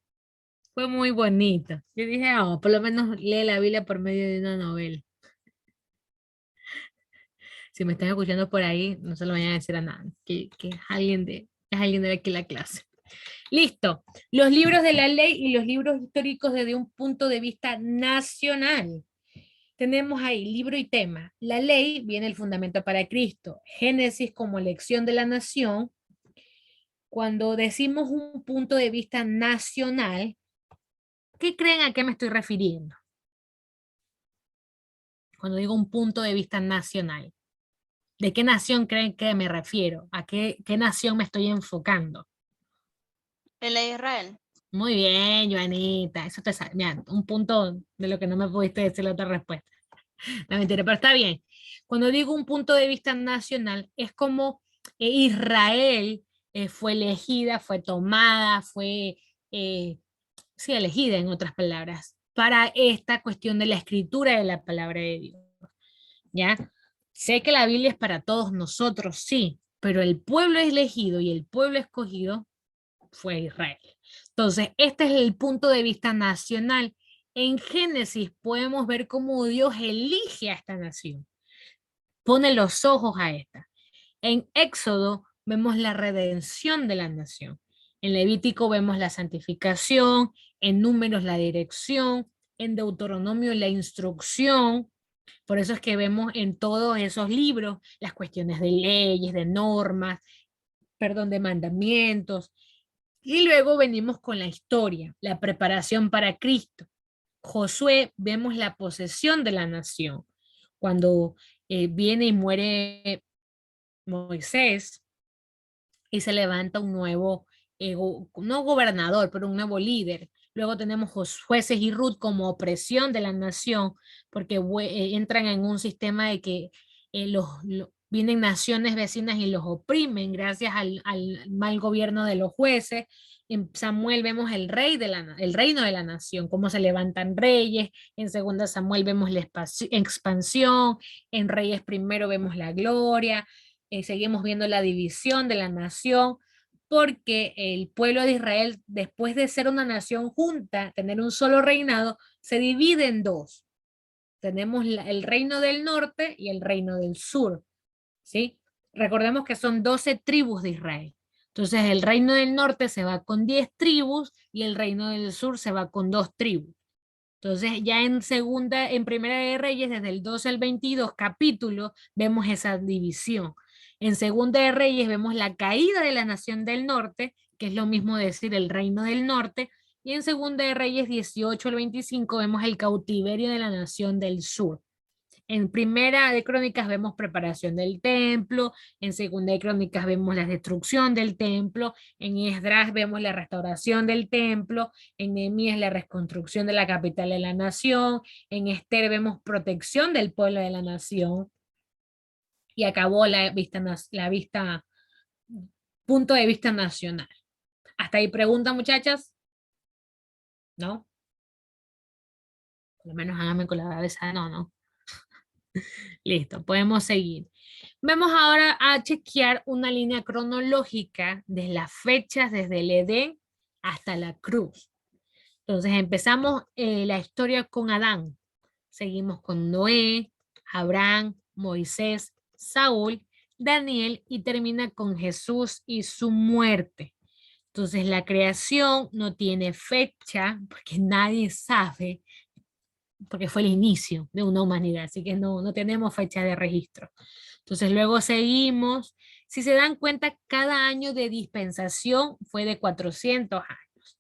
Fue muy bonito. Yo dije, oh, por lo menos lee la Biblia por medio de una novela. Si me están escuchando por ahí, no se lo vayan a decir a nadie, que es alguien de aquí la clase. Listo. Los libros de la ley y los libros históricos desde un punto de vista nacional. Tenemos ahí libro y tema. La ley viene el fundamento para Cristo. Génesis como elección de la nación. Cuando decimos un punto de vista nacional, ¿qué creen a qué me estoy refiriendo? Cuando digo un punto de vista nacional. ¿De qué nación creen que me refiero? ¿A qué nación me estoy enfocando? En la de Israel. Muy bien, Joanita. Eso te sale. Mira, un punto de lo que no me pudiste decir la otra respuesta. La mentira, pero está bien. Cuando digo un punto de vista nacional, es como Israel fue elegida, fue tomada, sí, elegida en otras palabras, para esta cuestión de la escritura de la palabra de Dios. ¿Ya? Sé que la Biblia es para todos nosotros, sí, pero el pueblo elegido y el pueblo escogido fue Israel. Entonces, este es el punto de vista nacional. En Génesis podemos ver cómo Dios elige a esta nación, pone los ojos a esta. En Éxodo vemos la redención de la nación. En Levítico vemos la santificación, en Números la dirección, en Deuteronomio la instrucción. Por eso es que vemos en todos esos libros las cuestiones de leyes, de normas, perdón, de mandamientos. Y luego venimos con la historia, la preparación para Cristo. Josué, vemos la posesión de la nación. Cuando viene y muere Moisés y se levanta un nuevo, no gobernador, pero un nuevo líder. Luego tenemos jueces y Ruth como opresión de la nación, porque entran en un sistema de que vienen naciones vecinas y los oprimen gracias al mal gobierno de los jueces. En Samuel vemos el reino de la nación, cómo se levantan reyes. En segunda Samuel vemos la expansión. En Reyes primero vemos la gloria. Seguimos viendo la división de la nación, porque el pueblo de Israel, después de ser una nación junta, tener un solo reinado, se divide en dos. Tenemos el reino del norte y el reino del sur, ¿sí? Recordemos que son 12 tribus de Israel. Entonces el reino del norte se va con 10 tribus y el reino del sur se va con 2 tribus. Entonces ya en Primera de Reyes, desde el 12 al 22 capítulo, vemos esa división. En Segunda de Reyes vemos la caída de la nación del norte, que es lo mismo decir el reino del norte, y en Segunda de Reyes 18 al 25 vemos el cautiverio de la nación del sur. En Primera de Crónicas vemos preparación del templo, en Segunda de Crónicas vemos la destrucción del templo, en Esdras vemos la restauración del templo, en Nehemías la reconstrucción de la capital de la nación, en Esther vemos protección del pueblo de la nación, y acabó punto de vista nacional. ¿Hasta ahí pregunta, muchachas? ¿No? Por lo menos háganme con la cabeza, no. Listo, podemos seguir. Vamos ahora a chequear una línea cronológica de las fechas desde el Edén hasta la cruz. Entonces empezamos la historia con Adán. Seguimos con Noé, Abraham, Moisés, Saúl, Daniel y termina con Jesús y su muerte. Entonces la creación no tiene fecha porque nadie sabe, porque fue el inicio de una humanidad, así que no tenemos fecha de registro. Entonces luego seguimos. Si se dan cuenta, cada año de dispensación fue de 400 años.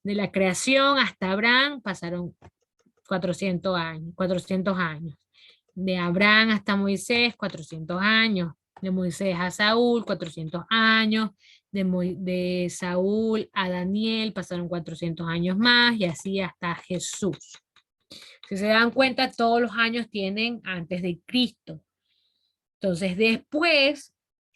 De la creación hasta Abraham pasaron 400 años. De Abraham hasta Moisés, 400 años. De Moisés a Saúl, 400 años. De Saúl a Daniel pasaron 400 años más y así hasta Jesús. Si se dan cuenta, todos los años tienen antes de Cristo. Entonces después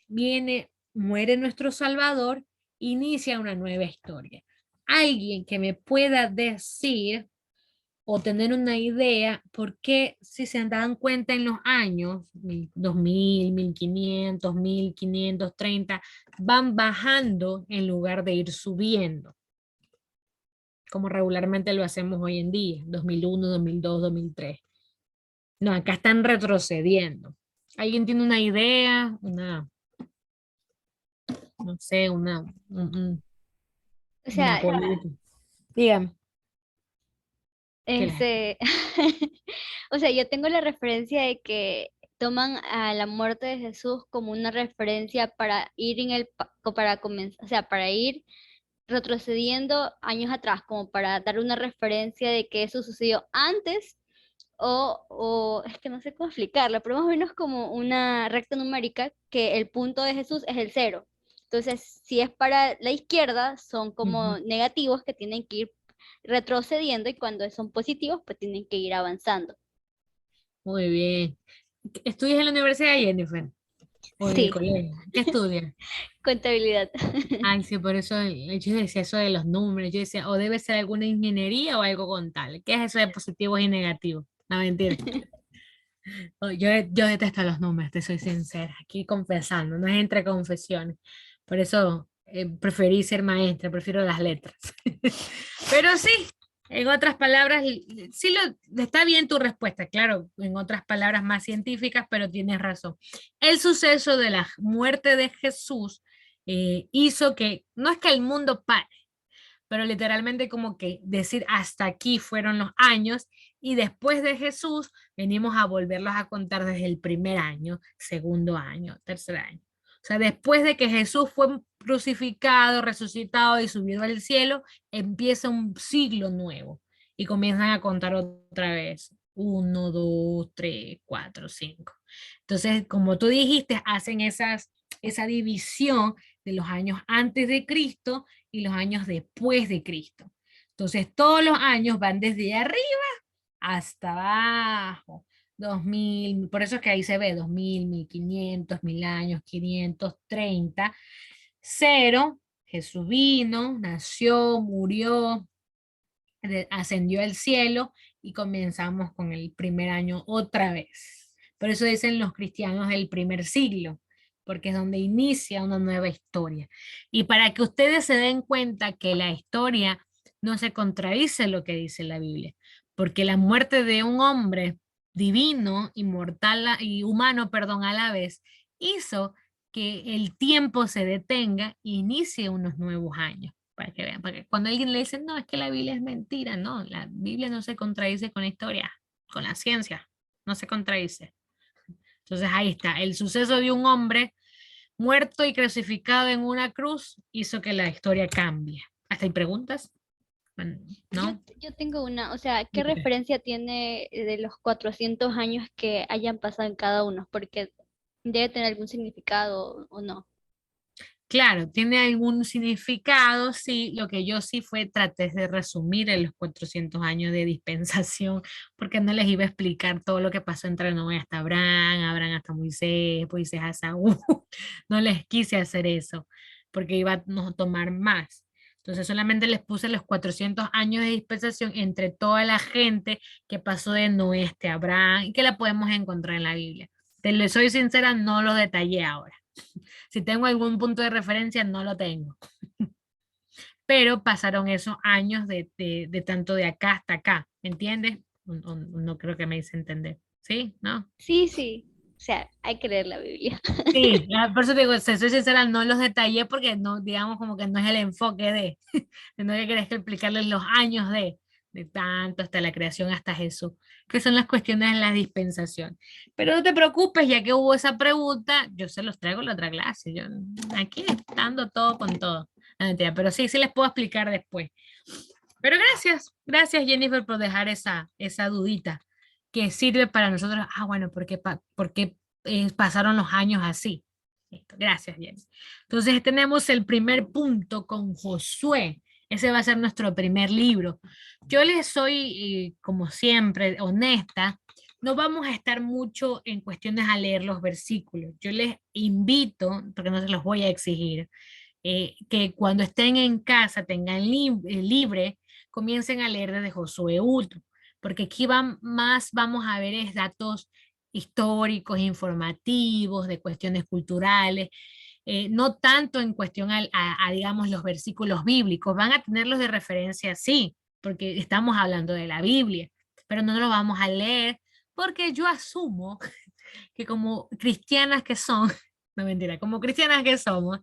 muere nuestro Salvador, inicia una nueva historia. Alguien que me pueda decir o tener una idea por qué, si se dan cuenta en los años 2000, 1500, 1530, van bajando en lugar de ir subiendo, como regularmente lo hacemos hoy en día, 2001, 2002, 2003. No, acá están retrocediendo. ¿Alguien tiene una idea? No sé, O sea, política. Dígame. o sea, yo tengo la referencia de que toman a la muerte de Jesús como una referencia para ir para comenzar, o sea, para ir retrocediendo años atrás, como para dar una referencia de que eso sucedió antes o es que no sé cómo explicarlo, pero más o menos como una recta numérica que el punto de Jesús es el 0. Entonces, si es para la izquierda, son como negativos que tienen que ir retrocediendo y cuando son positivos, pues tienen que ir avanzando. Muy bien. ¿Estudias en la universidad, Jennifer? ¿O en el Sí, colegio? ¿Qué estudias? contabilidad. Ay, sí, por eso yo decía eso de los números. Yo decía, o debe ser alguna ingeniería o algo contable. ¿Qué es eso de positivos y negativos? No, mentira. Yo detesto los números, te soy sincera. Aquí confesando, no es entre confesiones. Por eso preferí ser maestra, prefiero las letras. Pero sí, en otras palabras, sí está bien tu respuesta, claro, en otras palabras más científicas, pero tienes razón. El suceso de la muerte de Jesús hizo que, no es que el mundo pare, pero literalmente como que decir hasta aquí fueron los años y después de Jesús venimos a volverlos a contar desde el primer año, segundo año, tercer año. O sea, después de que Jesús fue crucificado, resucitado y subido al cielo, empieza un siglo nuevo y comienzan a contar otra vez. 1, 2, 3, 4, 5. Entonces, como tú dijiste, hacen esa división de los años antes de Cristo y los años después de Cristo. Entonces, todos los años van desde arriba hasta abajo. 2000, por eso es que ahí se ve 2000, 1500, 1000 años, 530, 0, Jesús vino, nació, murió, ascendió al cielo y comenzamos con el primer año otra vez. Por eso dicen los cristianos el primer siglo, porque es donde inicia una nueva historia. Y para que ustedes se den cuenta que la historia no se contradice lo que dice la Biblia, porque la muerte de un hombre divino, inmortal y humano, perdón, a la vez, hizo que el tiempo se detenga e inicie unos nuevos años. Para que vean, porque cuando alguien le dice, no, es que la Biblia es mentira, no, la Biblia no se contradice con la historia, con la ciencia, no se contradice. Entonces ahí está, el suceso de un hombre muerto y crucificado en una cruz hizo que la historia cambie. ¿Hasta hay preguntas? Bueno, ¿no? Yo tengo una, o sea, ¿qué Dígame. referencia tiene de los 400 años que hayan pasado en cada uno? Porque debe tener algún significado o no. Claro, tiene algún significado, sí, lo que yo sí fue, traté de resumir en los 400 años de dispensación, porque no les iba a explicar todo lo que pasó entre Noé hasta Abraham, Abraham hasta Moisés, Moisés a Saúl, no les quise hacer eso, porque iba a no tomar más. Entonces solamente les puse los 400 años de dispensación entre toda la gente que pasó de Noé hasta Abraham y que la podemos encontrar en la Biblia. Te le soy sincera, no lo detallé ahora. Si tengo algún punto de referencia, no lo tengo. Pero pasaron esos años de tanto de acá hasta acá, ¿me entiendes? No creo que me hice entender. ¿Sí? ¿No? Sí, sí. O sea, hay que leer la Biblia. Sí, por eso te digo, si soy sincera, no los detallé porque no, digamos como que no es el enfoque de, sino que querés que explicarles los años de tanto hasta la creación hasta Jesús, que son las cuestiones de la dispensación. Pero no te preocupes, ya que hubo esa pregunta, yo se los traigo en la otra clase, yo aquí estando todo con todo. No, mentira, pero sí, sí les puedo explicar después. Pero gracias Jennifer por dejar esa dudita que sirve para nosotros. Ah, bueno, ¿por qué pasaron los años así? Listo, gracias, Jenny. Entonces tenemos el primer punto con Josué. Ese va a ser nuestro primer libro. Yo les soy, como siempre, honesta. No vamos a estar mucho en cuestiones a leer los versículos. Yo les invito, porque no se los voy a exigir, que cuando estén en casa, tengan libre, comiencen a leer desde Josué 1, porque aquí más vamos a ver es datos históricos, informativos, de cuestiones culturales, no tanto en cuestión digamos, los versículos bíblicos, van a tenerlos de referencia, sí, porque estamos hablando de la Biblia, pero no los vamos a leer porque yo asumo que como cristianas que son, no mentira, como cristianas que somos,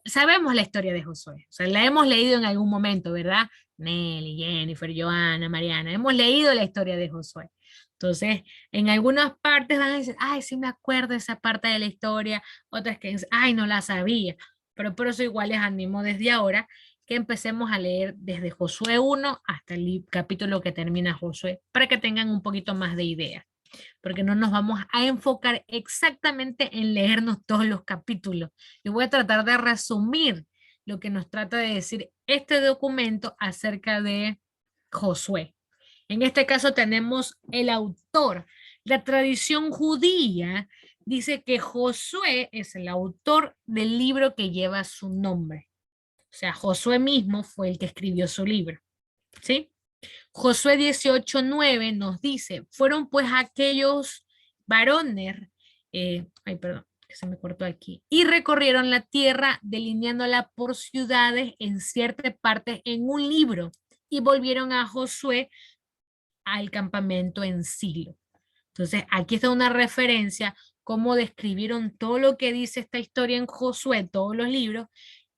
sabemos la historia de Josué, o sea, la hemos leído en algún momento, ¿verdad? Nelly, Jennifer, Joana, Mariana, hemos leído la historia de Josué. Entonces, en algunas partes van a decir, ay, sí me acuerdo de esa parte de la historia, otras que dicen, ay, no la sabía, pero por eso igual les animo desde ahora que empecemos a leer desde Josué 1 hasta el capítulo que termina Josué, para que tengan un poquito más de idea, porque no nos vamos a enfocar exactamente en leernos todos los capítulos. Yo voy a tratar de resumir lo que nos trata de decir este documento acerca de Josué. En este caso tenemos el autor. La tradición judía dice que Josué es el autor del libro que lleva su nombre. O sea, Josué mismo fue el que escribió su libro. ¿Sí? Josué 18:9 nos dice, fueron pues aquellos varones, ay, perdón, que se me cortó aquí, y recorrieron la tierra delineándola por ciudades en ciertas partes en un libro, y volvieron a Josué al campamento en Silo. Entonces, aquí está una referencia, cómo describieron todo lo que dice esta historia en Josué, todos los libros,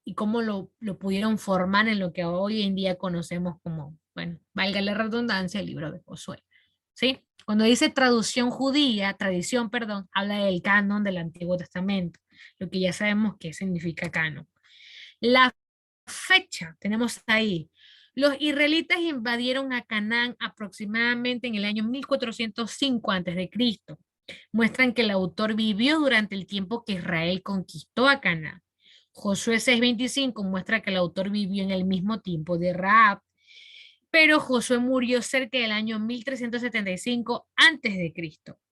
y cómo lo pudieron formar en lo que hoy en día conocemos como, bueno, valga la redundancia, el libro de Josué. ¿Sí? Cuando dice traducción judía, tradición, perdón, habla del canon del Antiguo Testamento, lo que ya sabemos qué significa canon. La fecha, tenemos ahí, los israelitas invadieron a Canaán aproximadamente en el año 1405 a.C. Muestran que el autor vivió durante el tiempo que Israel conquistó a Canaán. Josué 6:25 muestra que el autor vivió en el mismo tiempo de Rahab, pero Josué murió cerca del año 1375 a.C.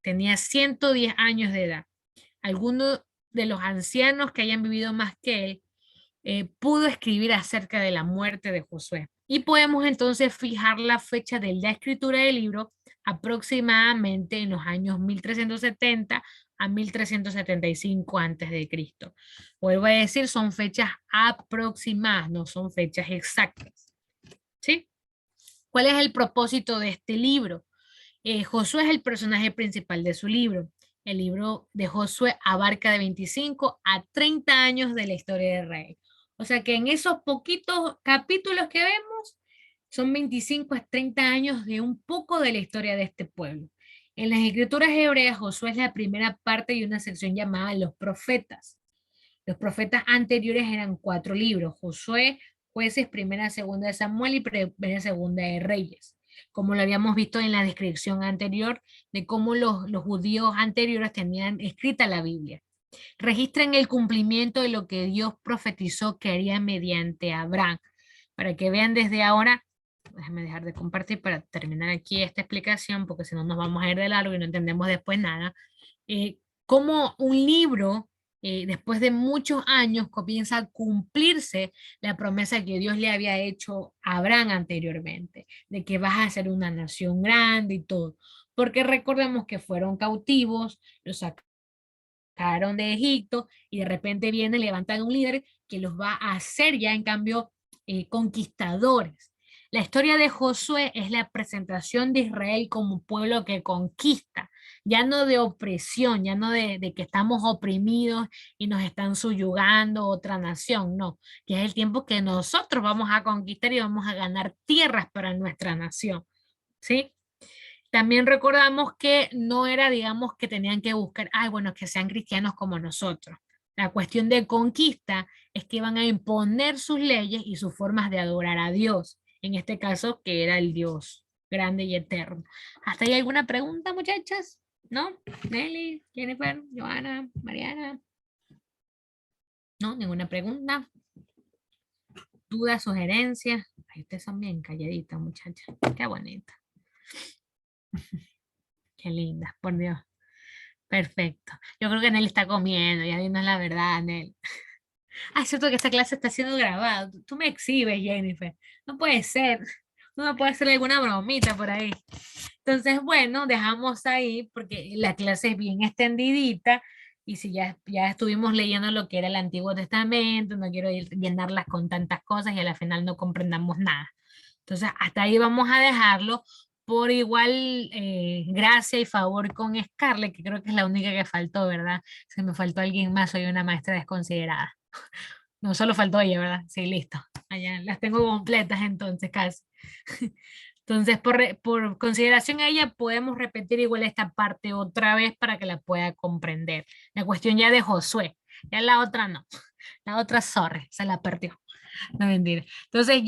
Tenía 110 años de edad. Algunos de los ancianos que hayan vivido más que él pudo escribir acerca de la muerte de Josué. Y podemos entonces fijar la fecha de la escritura del libro aproximadamente en los años 1370 a 1375 a.C. Vuelvo a decir, son fechas aproximadas, no son fechas exactas. ¿Sí? ¿Cuál es el propósito de este libro? Josué es el personaje principal de su libro. El libro de Josué abarca de 25 a 30 años de la historia de Israel. O sea que en esos poquitos capítulos que vemos, son 25 a 30 años de un poco de la historia de este pueblo. En las escrituras hebreas, Josué es la primera parte de una sección llamada los profetas. Los profetas anteriores eran 4 libros: Josué, Jueces, Primera, Segunda de Samuel y Primera, Segunda de Reyes. Como lo habíamos visto en la descripción anterior de cómo los judíos anteriores tenían escrita la Biblia. Registran el cumplimiento de lo que Dios profetizó que haría mediante Abraham. Para que vean desde ahora, déjame dejar de compartir para terminar aquí esta explicación, porque si no nos vamos a ir de largo y no entendemos después nada. Como un libro, después de muchos años, comienza a cumplirse la promesa que Dios le había hecho a Abraham anteriormente, de que vas a ser una nación grande y todo. Porque recordemos que fueron cautivos, los sacaron de Egipto y de repente viene, levantan un líder que los va a hacer ya en cambio conquistadores. La historia de Josué es la presentación de Israel como pueblo que conquista, ya no de opresión, ya no de que estamos oprimidos y nos están subyugando otra nación, no, que es el tiempo que nosotros vamos a conquistar y vamos a ganar tierras para nuestra nación, ¿sí? También recordamos que no era, digamos, que tenían que buscar, ay, bueno, que sean cristianos como nosotros. La cuestión de conquista es que van a imponer sus leyes y sus formas de adorar a Dios, en este caso que era el Dios grande y eterno. ¿Hasta ahí alguna pregunta, muchachas? ¿No? Nelly, Jennifer, Joana, Mariana. ¿No? ¿Ninguna pregunta? ¿Dudas, sugerencias? Ay, ustedes son bien calladitas, muchachas. Qué bonita. Qué linda, por Dios. Perfecto. Yo creo que Nelly está comiendo, ya dinos la verdad, Nelly. Ah, es cierto que esta clase está siendo grabada. Tú me exhibes, Jennifer. No puede ser. No puede hacer alguna bromita por ahí. Entonces, bueno, dejamos ahí porque la clase es bien extendidita y si ya estuvimos leyendo lo que era el Antiguo Testamento, no quiero llenarlas con tantas cosas y a la final no comprendamos nada. Entonces, hasta ahí vamos a dejarlo. Por igual, gracia y favor con Scarlett, que creo que es la única que faltó, ¿verdad? Si me faltó alguien más, soy una maestra desconsiderada. No, solo faltó ella, ¿verdad? Sí, listo. Allá las tengo completas entonces, casi. Entonces, por consideración a ella, podemos repetir igual esta parte otra vez para que la pueda comprender. La cuestión ya de Josué, ya la otra no. La otra, sorry, se la perdió. No mentira. Entonces, ya